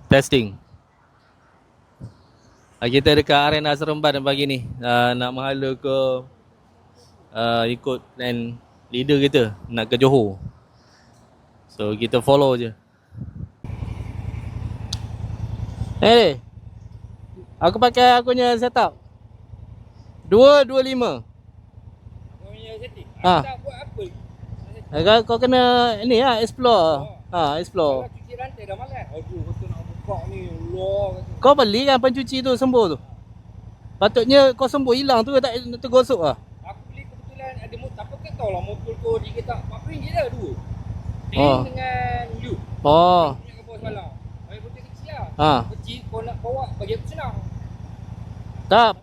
Testing. Kita dekat Arena Seremban pagi ni. Nak menghala ke ikut plan leader kita nak ke Johor. So kita follow je. Aku pakai aku punya setup 225. Kau punya setting? Ha. Tak buat apa? Kau kena ni lah, explore. Explore. Kalau cuci rantai dah malas. Aduh, kata nak buka ni, Allah kata. Kau beli kan pencuci tu sembuh tu. Patutnya kau sembuh hilang tu tak tergosok lah. Aku beli kebetulan ada motor. Apa kau tahu lah motor tu dia kata RM40 dah dua. Oh. Dengan you. Oh. Punya ke bawah semalam. Bagi motor kecil lah. Ha. Kecil kau nak bawa bagi aku senang. Tak,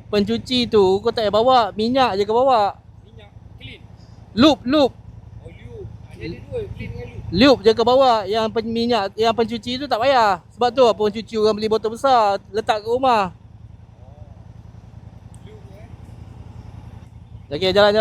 pencuci tu kau tak payah bawa, minyak je kau bawa. Minyak clean. Loop. Oh you. Dia ada dua, clean dengan loop. Loop je kau bawa. Yang minyak, yang pencuci tu tak payah. Sebab tu apa pencuci orang beli botol besar, letak kat rumah. Loop ni Okey, jalan.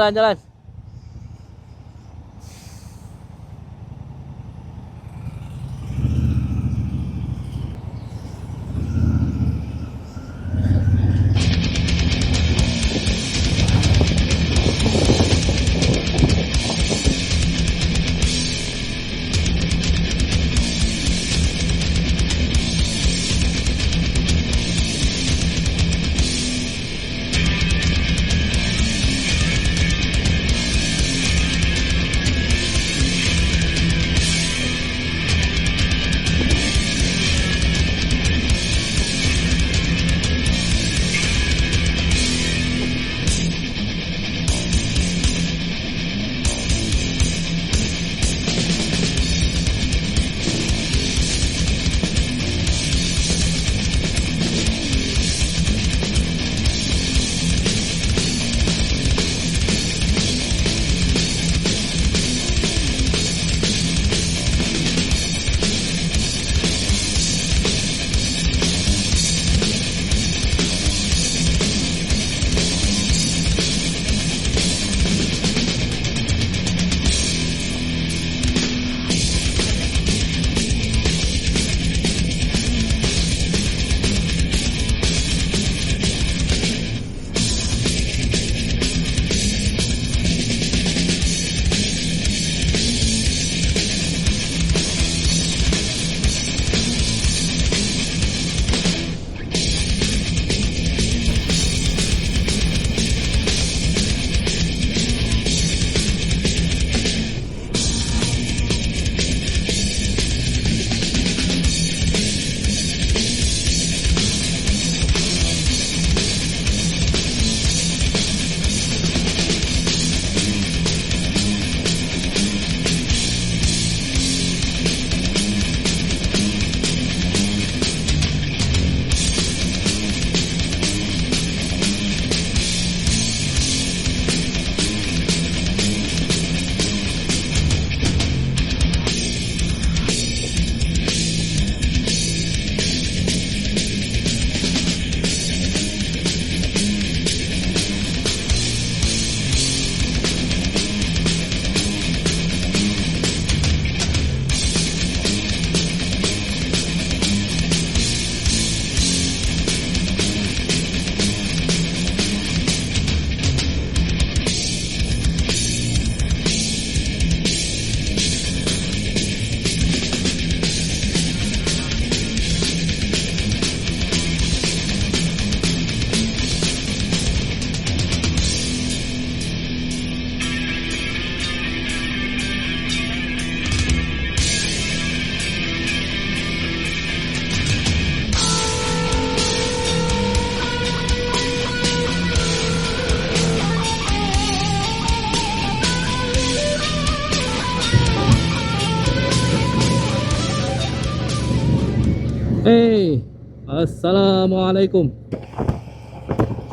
Assalamualaikum.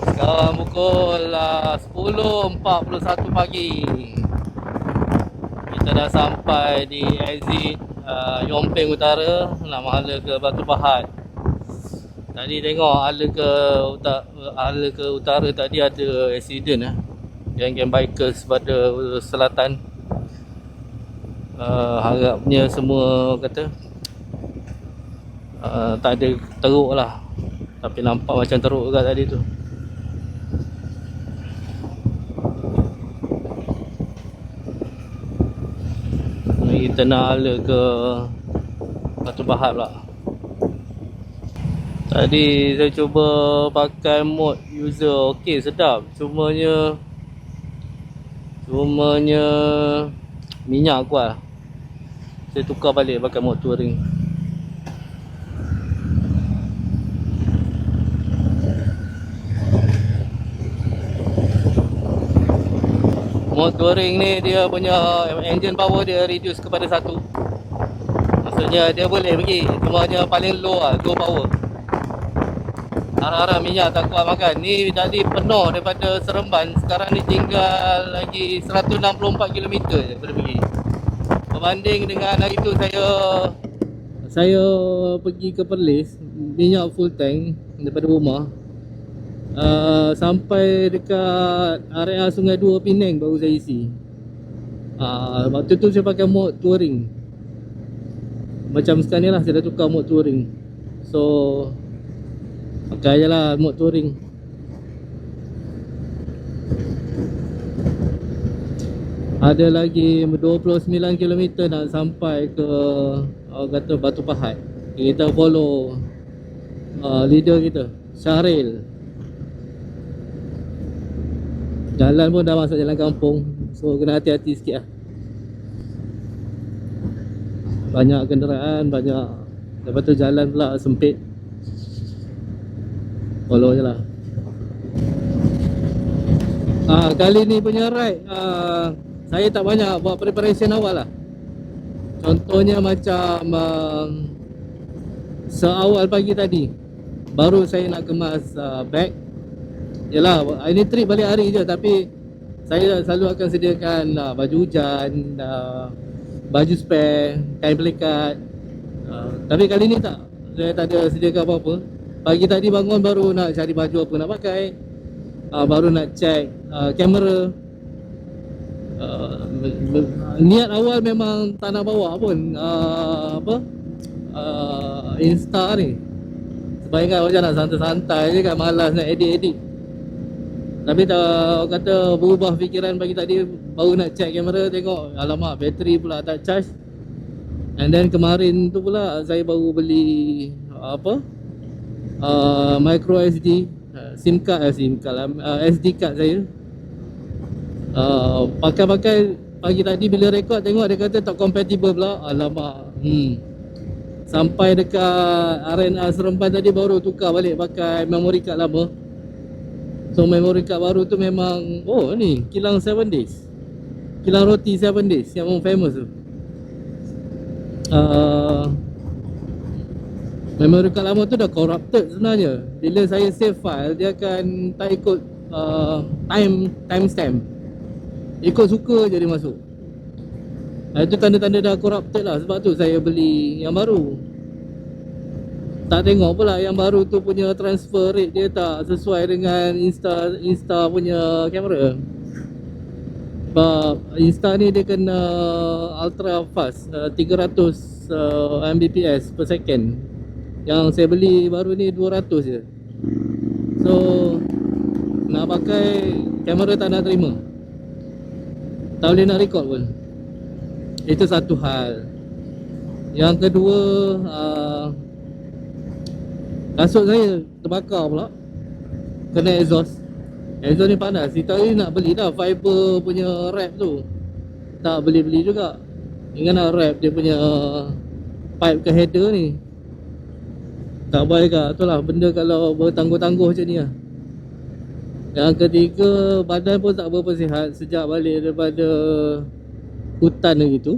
Sekarang pukul 10.41 pagi. Kita dah sampai di exit Yompeng Utara, nak menghala ke Batu Pahat. Tadi tengok hala ke utara tadi ada accident geng-geng bikers pada selatan. Harapnya semua kata Tak ada teruk lah, tapi nampak macam teruk juga tadi tu. Ni kita nak ala ke Batu Pahat pula. Tadi saya cuba pakai mod user, okey sedap. Cumanya minyak kuat. Saya tukar balik pakai mod touring. Mod touring ni dia punya engine power dia reduce kepada 1. Maksudnya dia boleh pergi, cumanya paling low lah, low power. Harap-harap minyak tak kuat makan. Ni tadi penuh daripada Seremban, sekarang ni tinggal lagi 164 km je boleh pergi. Berbanding dengan hari tu saya pergi ke Perlis, minyak full tank daripada rumah. Sampai dekat area Sungai Dua Penang baru saya isi. Waktu tu saya pakai mod touring. Macam sekarang ni lah, saya dah tukar mod touring. So pakai je lah mod touring. Ada lagi 29 km nak sampai ke kata Batu Pahat. Kita follow leader kita, Syahril. Jalan pun dah masuk jalan kampung, so kena hati-hati sikit lah. Banyak kenderaan, banyak. Lepas tu jalan pula sempit. Follow je lah. Kali ni punya ride saya tak banyak buat preparation awal lah. Contohnya macam seawal pagi tadi baru saya nak kemas bag. Yalah, ini trip balik hari je, tapi saya selalu akan sediakan baju hujan, baju spare, kain pelikat. Tapi kali ni tak, saya tak ada sediakan apa-apa. Pagi tadi bangun baru nak cari baju apa nak pakai, baru nak check kamera. Niat awal memang tak nak bawa pun Insta ni, sebab ingat macam nak santai-santai je kan, malas nak edit-edit. Tapi tak kata berubah fikiran pagi tadi, baru nak check kamera, tengok alamak bateri pula tak charge. And then kemarin tu pula saya baru beli micro SD SIM card SD card saya. Pakai-pakai pagi tadi bila rekod tengok dia kata tak compatible pula. Alamak. Sampai dekat RNA Seremban tadi baru tukar balik pakai memory card lama. So memory card baru tu memang ni kilang 7 days. Kilang roti 7 days yang famous tu. Memory card lama tu dah corrupted sebenarnya. Bila saya save file, dia akan tak ikut timestamp. Ikut suka je dia masuk. Itu tanda-tanda dah corrupted lah. Sebab tu saya beli yang baru. Tak tengok pula yang baru tu punya transfer rate dia tak sesuai dengan Insta punya kamera. Sebab Insta ni dia kena ultra fast, 300 Mbps per second. Yang saya beli baru ni 200 je. So nak pakai kamera tak nak terima, tak boleh nak record pun. Itu satu hal. Yang kedua, kasut saya terbakar pula, kena exhaust. Exhaust ni panas. Kita ni nak beli dah fiber punya wrap tu, tak beli-beli juga. Ingat nak wrap dia punya pipe ke header ni, tak baik kak. Itulah benda kalau bertangguh-tangguh macam ni lah. Yang ketiga, badan pun tak berapa sihat sejak balik daripada hutan gitu.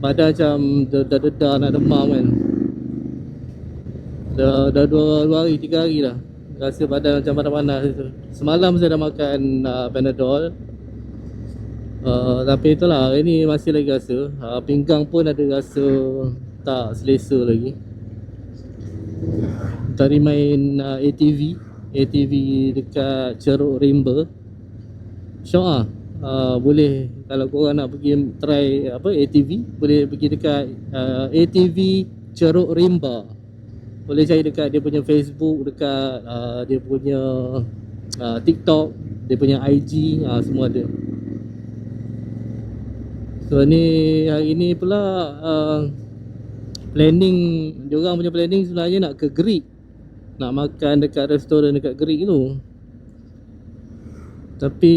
Badan macam dedah-dedah nak demam kan. Dah 2 hari 3 hari dah rasa badan macam panas-panas tu. Semalam saya dah makan Panadol. Tapi itulah, hari ni masih lagi rasa. Pinggang pun ada rasa tak selesa lagi. Tadi main ATV dekat Ceruk Rimba. Syok boleh kalau korang nak pergi try ATV, boleh pergi dekat ATV Ceruk Rimba. boleh cari dekat dia punya Facebook, dekat dia punya TikTok, dia punya IG, semua ada. So ni hari ni pula planning, diorang punya planning sebenarnya nak ke Greek, nak makan dekat restoran dekat Greek tu. Tapi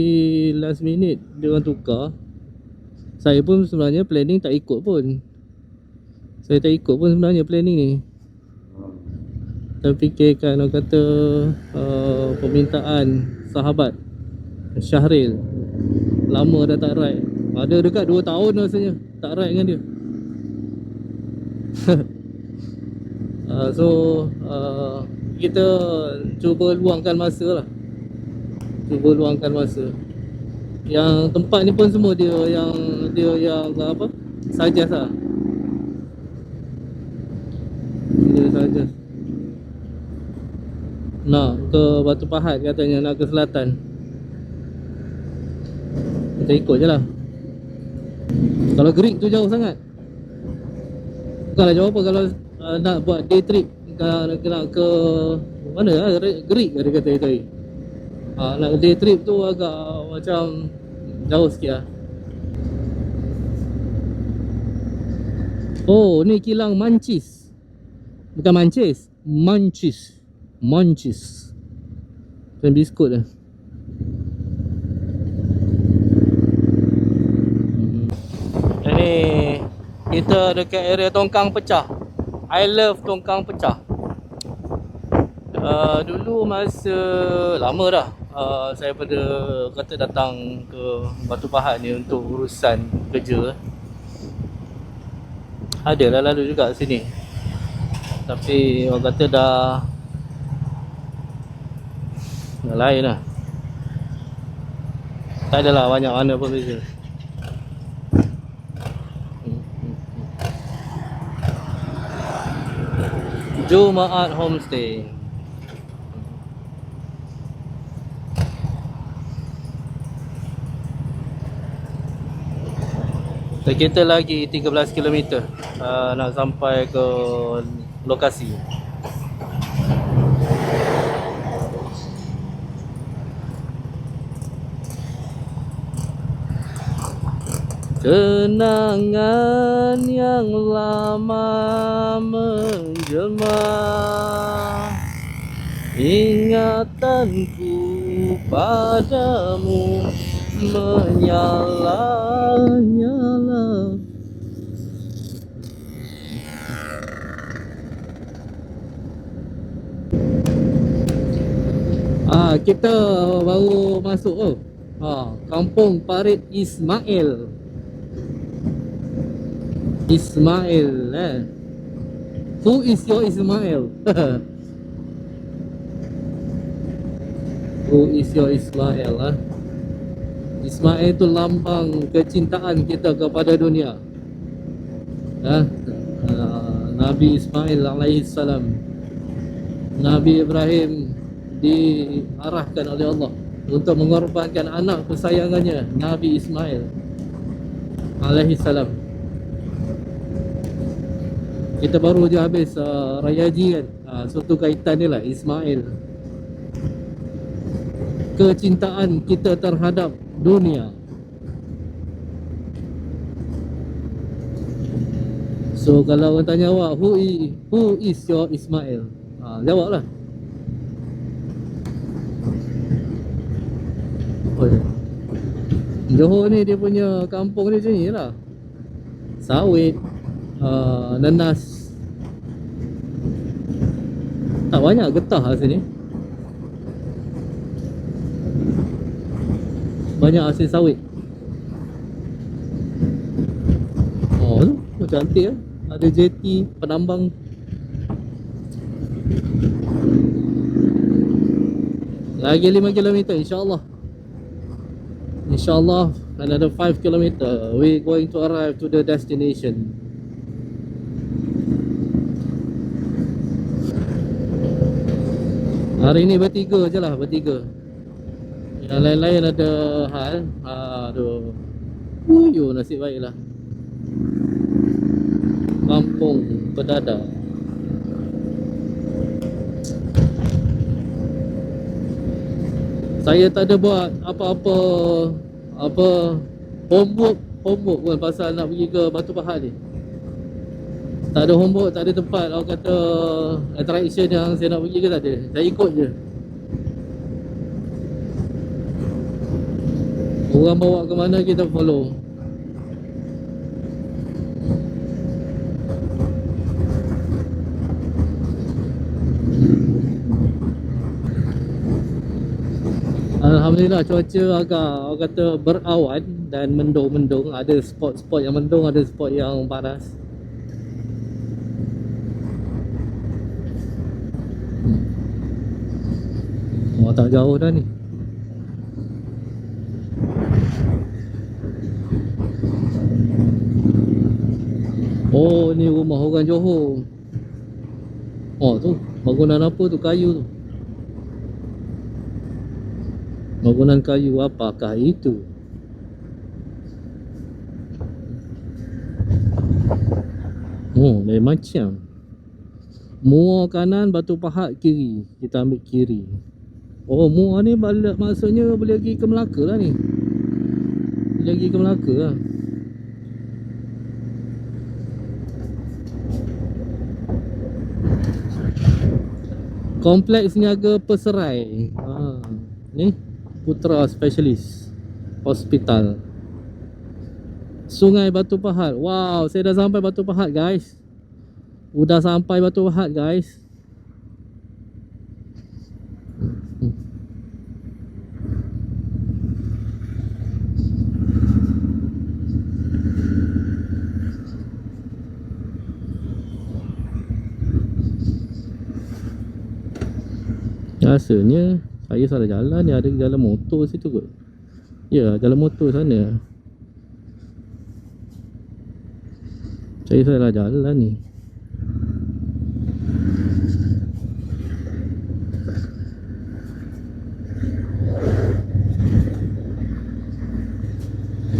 last minute diorang tukar. Saya pun sebenarnya planning tak ikut pun. Saya tak ikut pun sebenarnya planning ni. Tapi fikirkan orang kata permintaan sahabat Syahril lama dah tak ride. Ada dekat 2 tahun rasanya tak ride dengan dia. So kita cuba luangkan masa lah. Cuba luangkan masa. Yang tempat ni pun semua dia yang apa? Suggest lah. Dia suggest nak ke Batu Pahat, katanya nak ke selatan. Kita ikut je lah. Kalau Greek tu jauh sangat. Bukanlah jauh apa, kalau nak buat day trip nak ke mana lah, Greek dia kata tadi. Nak day trip tu agak macam jauh sikit lah. Oh, ni kilang Mancis. Bukan Mancis, Mancis. Mancis. Bukan biskut lah. Ini kita dekat area Tongkang Pecah. I love Tongkang Pecah. Dulu masa lama dah, saya pada kata datang ke Batu Pahat ni untuk urusan kerja. Adalah lalu juga sini. Tapi orang kata dah lain lah. Tak adalah banyak mana pun beza. Jumaat Homestay. Kita lagi 13 km nak sampai ke lokasi. Kenangan yang lama menjelma, ingatanku padamu menyala-nyala. Kita baru masuk Kampung Parit Ismail. Ismail Who is your Ismail? Who is your Ismail? Ismail itu lambang kecintaan kita kepada dunia. Nabi Ismail alaihi salam. Nabi Ibrahim diarahkan oleh Allah untuk mengorbankan anak kesayangannya, Nabi Ismail alaihi salam. Kita baru je habis Raya Haji kan. Suatu kaitan ni lah Ismail. Kecintaan kita terhadap dunia. So kalau orang tanya awak, who is your Ismail? Jawablah. Johor ni dia punya kampung ni macam ni lah. Sawit, nanas. Tak banyak getah lah sini. Banyak hasil sawit. Tu cantik lah. Ada jeti, penambang. Lagi 5 km insyaAllah. InsyaAllah another 5 km we going to arrive to the destination. Hari ni bertiga je lah, bertiga. Yang lain-lain ada hal. Aduh, nasib baik lah. Kampung Pedada. Saya tak ada buat apa-apa homework pun pasal nak pergi ke Batu Pahat ni. Tak ada homework, tak ada tempat orang kata attraction yang saya nak pergi ke, tak ada. Saya ikut je. Orang bawa ke mana kita follow. Alhamdulillah cuaca agak orang kata berawan dan mendung-mendung. Ada spot-spot yang mendung, ada spot yang panas. Oh, tak jauh dah ni. Oh, ni rumah orang Johor. Oh tu, bangunan apa tu, kayu tu. Bangunan kayu, apakah itu? Oh, lain macam. Muar kanan, Batu Pahat kiri. Kita ambil kiri. Oh, Muar ni maksudnya boleh pergi ke Melaka lah ni. Boleh pergi ke Melaka lah. Kompleks Niaga Peserai. Ni Putra Specialist Hospital. Sungai Batu Pahat. Wow, saya dah sampai Batu Pahat, guys. Udah sampai Batu Pahat, guys. Rasanya saya salah jalan ni, ada jalan motor situ kot. Ya, jalan motor sana. Saya salah jalan ni.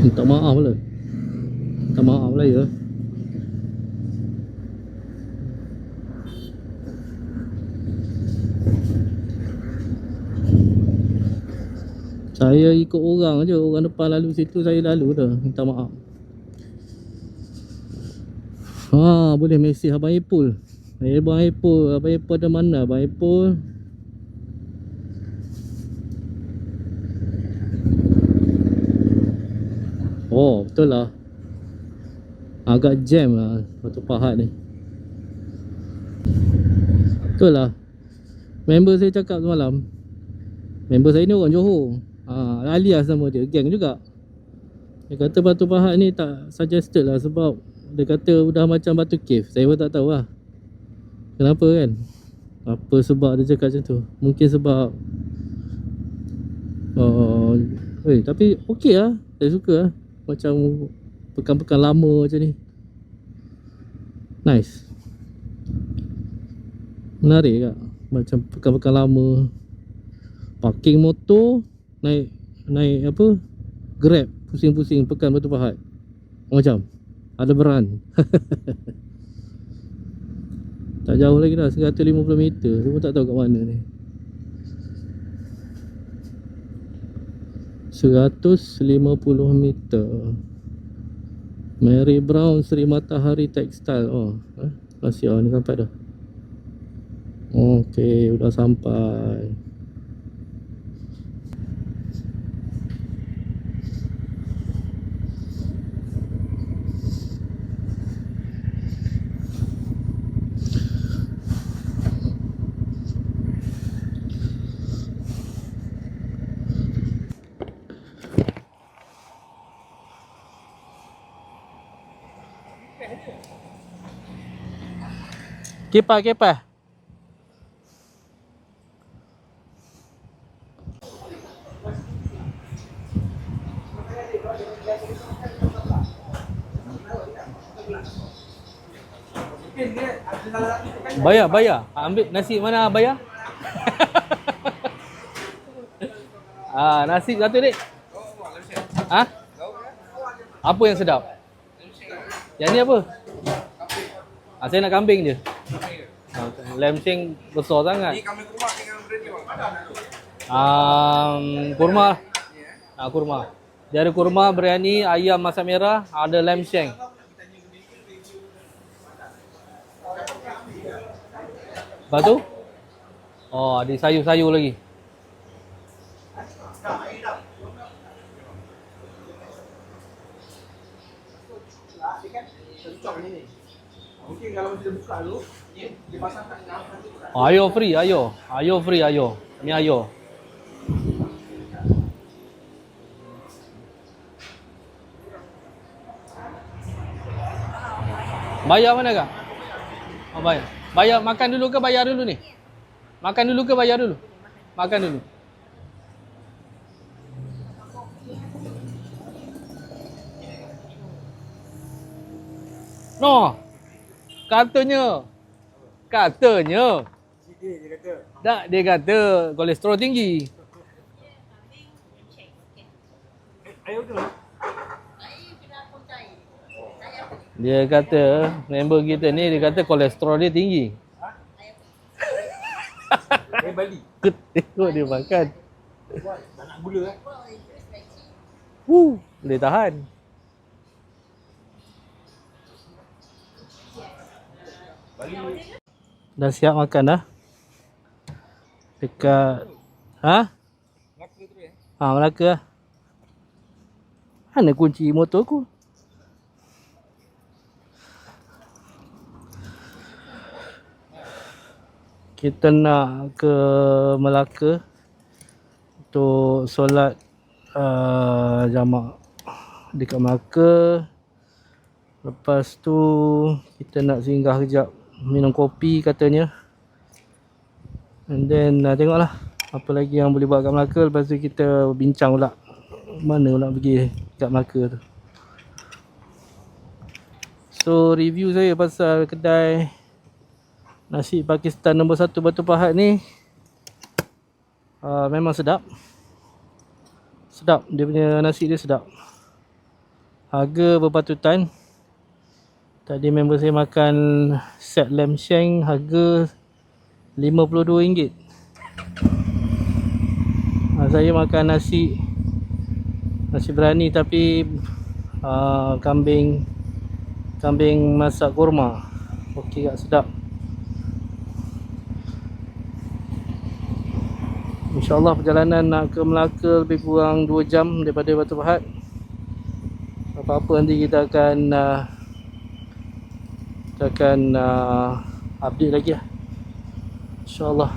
Minta maaf lah. Minta maaf lah ya. Saya ikut orang je. Orang depan lalu situ, saya lalu dah. Minta maaf. Boleh mesej Abang Ipul. Abang Ipul ada mana Abang Ipul? Oh, betul lah. Agak jam lah Batu Pahat ni. Betul lah. Member saya cakap semalam. Member saya ni orang Johor. Alias nama dia, geng juga. Dia kata Batu Pahat ni tak suggested lah, sebab dia kata udah macam Batu Cave. Saya pun tak tahu lah kenapa kan. Apa sebab dia cakap macam tu. Mungkin sebab tapi okey lah. Saya suka lah. Macam pekan-pekan lama macam ni. Nice. Menarik tak? Macam pekan-pekan lama. Parking motor, naik apa, Grab, pusing-pusing pekan Batu Pahat. Macam ada beran. Tak jauh lagi dah, 150 meter. Saya pun tak tahu kat mana ni. 150 meter. Mary Brown Seri Matahari Textile. Masih ni sampai dah. Okey, udah sampai. Kipas. Bayar. Ambil nasi mana bayar? Nasi satu dek. Apa yang sedap? Yang ni apa? Saya nak kambing je. Lamb shank besar sangat. Ni kambing kuat dengan brand ni bang. Kurma. Kurma. Dia ada kurma, biryani, ayam masak merah, ada lamb shank. Lepas tu? Oh, ada sayur-sayur lagi. Mungkin kalau masih buka dulu, dia pasang kat dalam nanti. Ayo free, ayo. Ayo free, ayo. Ni ayo. Bayar mana kak? Oh, bayar. Bayar makan dulu ke bayar dulu ni? Makan dulu ke bayar dulu? Makan dulu. No. Katanya. Dia kata. Tak, dia kata kolesterol tinggi. Ayo tu. Dia kata, member kita ni dia kata kolesterol dia tinggi. Bali. Tengok dia makan. Tak nak gula Boleh tahan. Dah siap makan dah. Dekat Melaka tu Melaka lah. Mana kunci motor aku? Kita nak ke Melaka untuk solat jamak dekat Melaka. Lepas tu kita nak singgah kejap minum kopi katanya. And then tengoklah apa lagi yang boleh buat kat Melaka. Lepas tu kita bincang pula mana nak pergi kat Melaka tu. So review saya pasal kedai nasi Pakistan nombor 1 Batu Pahat ni memang sedap. Sedap, dia punya nasi dia sedap. Harga berpatutan. Tadi member saya makan set lamb shank harga RM52. Saya makan nasi berani tapi kambing masak kurma. Okey, sedap. InsyaAllah perjalanan nak ke Melaka lebih kurang 2 jam daripada Batu Pahat. Apa-apa nanti kita akan update lagi lah, InsyaAllah.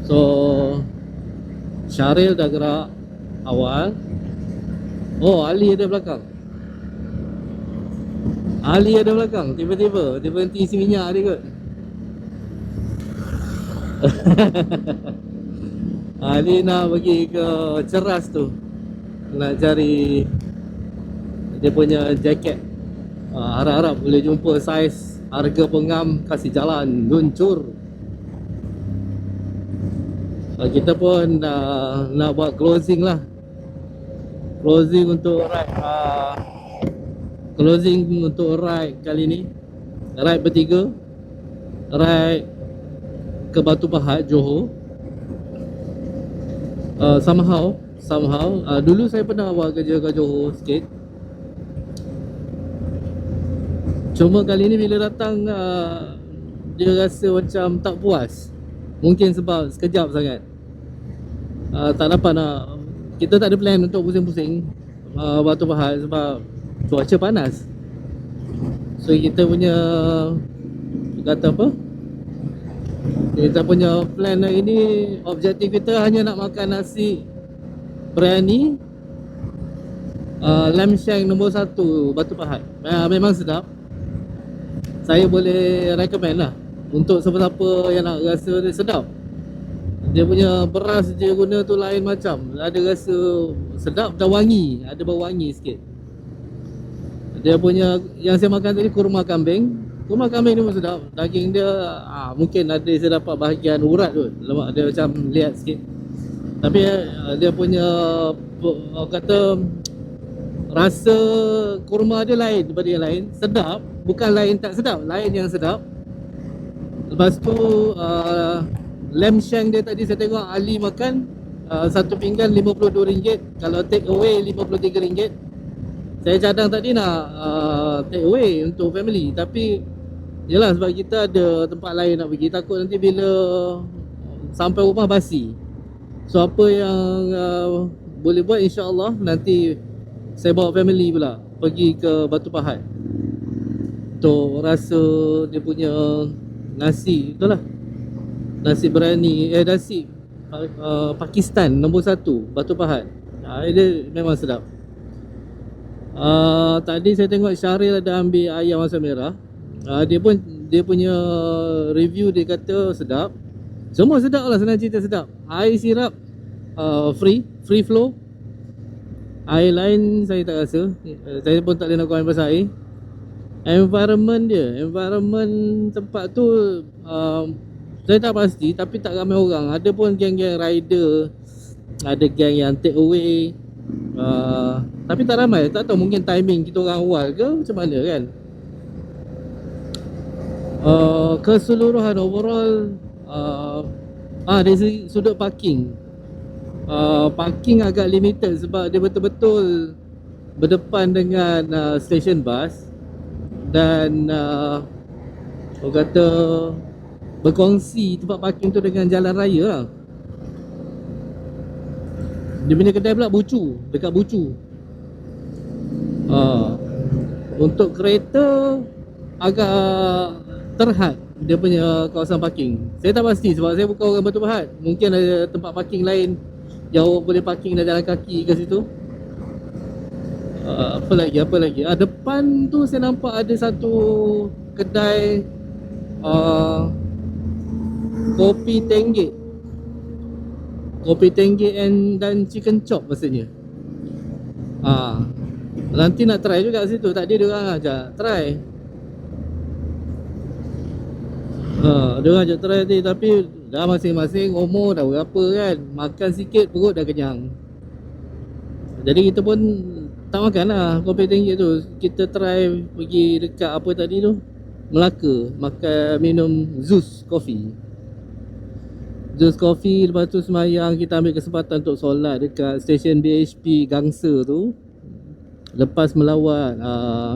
So Syaril dah gerak awal. Oh, Ali ada belakang. Ali ada belakang. Tiba-tiba dia berhenti isi minyak dia kot. Ali nak pergi ke Ceras tu, nak cari dia punya jaket. Harap-harap boleh jumpa saiz harga pengam, kasih jalan luncur. Kita pun nak buat closing lah. Closing untuk ride Closing untuk ride kali ni, ride bertiga, ride ke Batu Pahat, Johor. Somehow dulu saya pernah buat kerja kat Johor sikit. Cuma kali ni bila datang dia rasa macam tak puas. Mungkin sebab sekejap sangat, tak dapat nak. Kita tak ada plan untuk pusing-pusing Batu Pahat sebab cuaca panas. So kita punya, kata apa, kita punya plan hari ni, objektif kita hanya nak makan nasi biryani lamb shank nombor 1 Batu Pahat. Memang sedap. Saya boleh recommend lah untuk siapa-siapa yang nak rasa dia sedap. Dia punya beras dia guna tu lain macam, ada rasa sedap dan wangi, ada bau wangi sikit. Dia punya, yang saya makan tadi kurma kambing. Kurma kambing ni pun sedap. Daging dia mungkin ada saya dapat bahagian urat tu, lemak dia macam liat sikit. Tapi dia punya kata rasa kurma dia lain daripada yang lain. Sedap, bukan lain tak sedap, lain yang sedap. Lepas tu lamb shank dia tadi saya tengok Ali makan, satu pinggan RM52. Kalau take away RM53. Saya cadang tadi nak take away untuk family, tapi yelah sebab kita ada tempat lain nak pergi, takut nanti bila sampai rumah basi. So apa yang boleh buat, insyaAllah nanti saya bawa family pula pergi ke Batu Pahat untuk rasa dia punya nasi, itulah nasi biryani, nasi Pakistan nombor 1 Batu Pahat. Dia memang sedap. Tadi saya tengok Syaril ada ambil ayam masak merah. Dia punya review, dia kata sedap. Semua sedap lah, senang cerita sedap. Air sirap free flow. Air lain saya tak rasa. Saya pun tak boleh nak komen pasal air. Environment tempat tu saya tak pasti, tapi tak ramai orang. Ada pun geng-geng rider, ada geng yang take away, tapi tak ramai. Tak tahu, mungkin timing kita orang awal ke macam mana kan. Keseluruhan overall dari sudut parking, parking agak limited sebab dia betul-betul berdepan dengan stesen bas. Dan orang kata berkongsi tempat parking tu dengan jalan raya lah. Dia punya kedai pula Bucu, dekat Bucu. Untuk kereta agak terhad dia punya kawasan parking. Saya tak pasti sebab saya bukan orang Batu Pahat. Mungkin ada tempat parking lain yang awak boleh parking dan jalan kaki ke situ. Apa lagi? Depan tu saya nampak ada satu kedai kopi tenggek dan chicken chop maksudnya. Nanti nak try juga situ. Tadi dia orang ajak try. Dia orang ajak try tadi, tapi dah masing-masing umur dah berapa kan. Makan sikit perut dah kenyang. Jadi kita pun tak makan lah kopi tenggek tu. Kita try pergi dekat apa tadi tu, Melaka, makan minum Zeus Coffee. Lepas tu semayang, kita ambil kesempatan untuk solat dekat stesen BHP Gangsa tu. Lepas melawat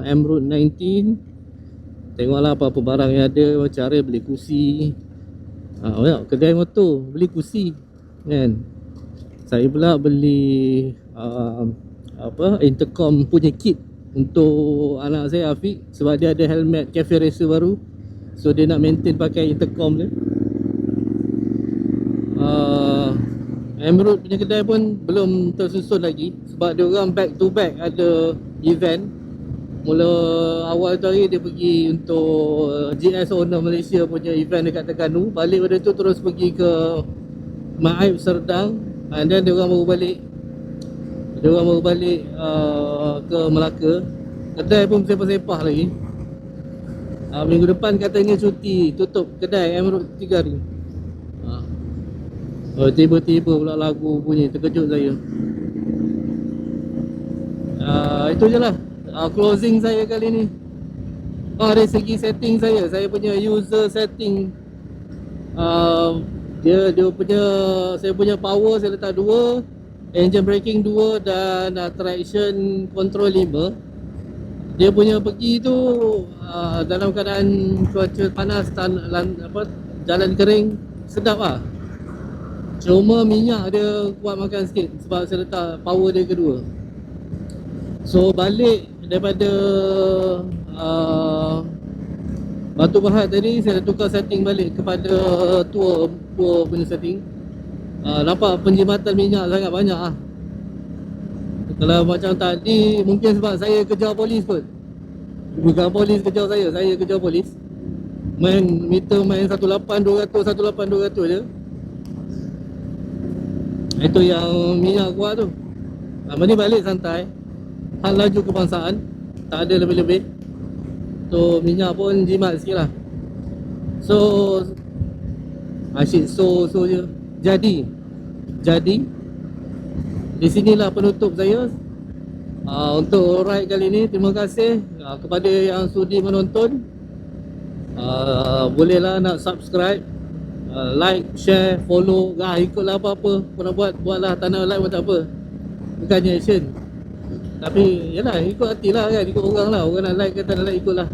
M Road 19, tengoklah apa-apa barang yang ada. Macam cara beli kursi, kedai motor beli kursi kan. Saya pula beli intercom punya kit untuk anak saya Afiq, sebab dia ada helmet cafe racer baru. So dia nak maintain pakai intercom dia. Emerald punya kedai pun belum tersusun lagi sebab dia orang back to back ada event. Mula awal tu hari dia pergi untuk GS Owner Malaysia punya event dekat Terengganu. Balik pada tu terus pergi ke Maib Serdang, and then dia orang baru balik ke Melaka. Kedai pun sepah-sepah lagi. Minggu depan katanya cuti, tutup kedai Emerald 3 hari. Tiba-tiba pula lagu bunyi, terkejut saya. Itu je lah closing saya kali ni. Dari segi setting saya punya user setting, dia punya, saya punya power saya letak 2, engine braking 2 dan traction control 5. Dia punya pergi tu dalam keadaan cuaca panas, jalan kering, sedap lah. Cuma minyak dia kuat makan sikit sebab saya letak power dia kedua. So balik daripada Batu Pahat tadi, saya tukar setting balik kepada tua punya setting. Nampak penjimatan minyak sangat banyak lah. Kalau macam tadi, mungkin sebab saya kejar polis kot. Bukan polis kejar saya kejar polis. Meter main 18-200 je. Itu yang minyak kuat tu. Ni balik santai. Hal laju kebangsaan, tak ada lebih-lebih. So minyak pun jimat sikit lah. So asyik so je. Jadi di sinilah penutup saya untuk ride kali ni. Terima kasih kepada yang sudi menonton. Bolehlah nak subscribe, like, share, follow, ikutlah apa-apa kau nak buatlah. Tak nak like pun tak apa, bukannya action. Tapi yalah, ikut hati lah kan, ikut orang lah. Orang nak like ke tak nak like, ikutlah.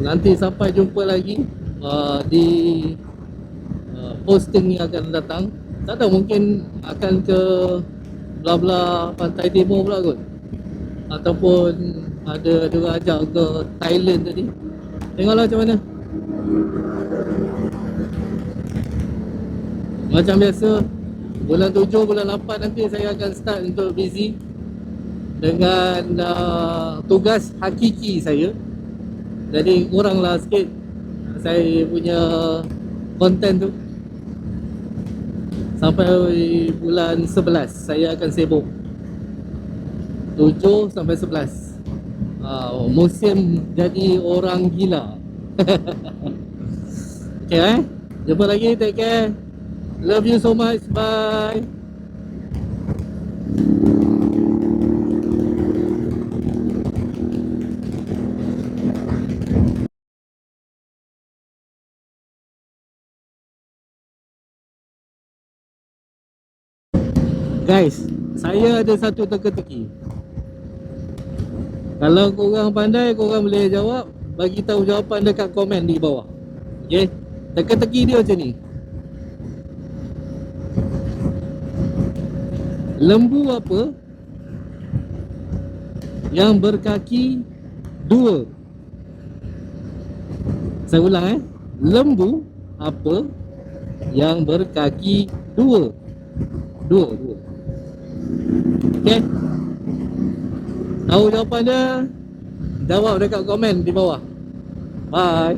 Nanti sampai jumpa lagi di posting yang akan datang. Tak tahu, mungkin akan ke bla-bla Pantai Timur pula kot, ataupun ada orang ajak ke Thailand tadi. Tengoklah macam mana. Macam biasa, bulan 7, bulan 8 nanti saya akan start untuk busy dengan tugas hakiki saya. Jadi kuranglah sikit saya punya konten tu. Sampai bulan 11 saya akan sibuk, 7 sampai 11. Musim jadi orang gila. Okay, jumpa lagi, take care. Love you so much, bye. Guys, saya ada satu teka-teki. Kalau korang pandai, korang boleh jawab. Bagi tahu jawapan dekat komen di bawah. Okay, teka-teki dia macam ni. Lembu apa yang berkaki 2? Saya ulang Lembu apa yang berkaki 2? Dua. Okay, tahu jawapan dia? Jawab dekat komen di bawah. Bye.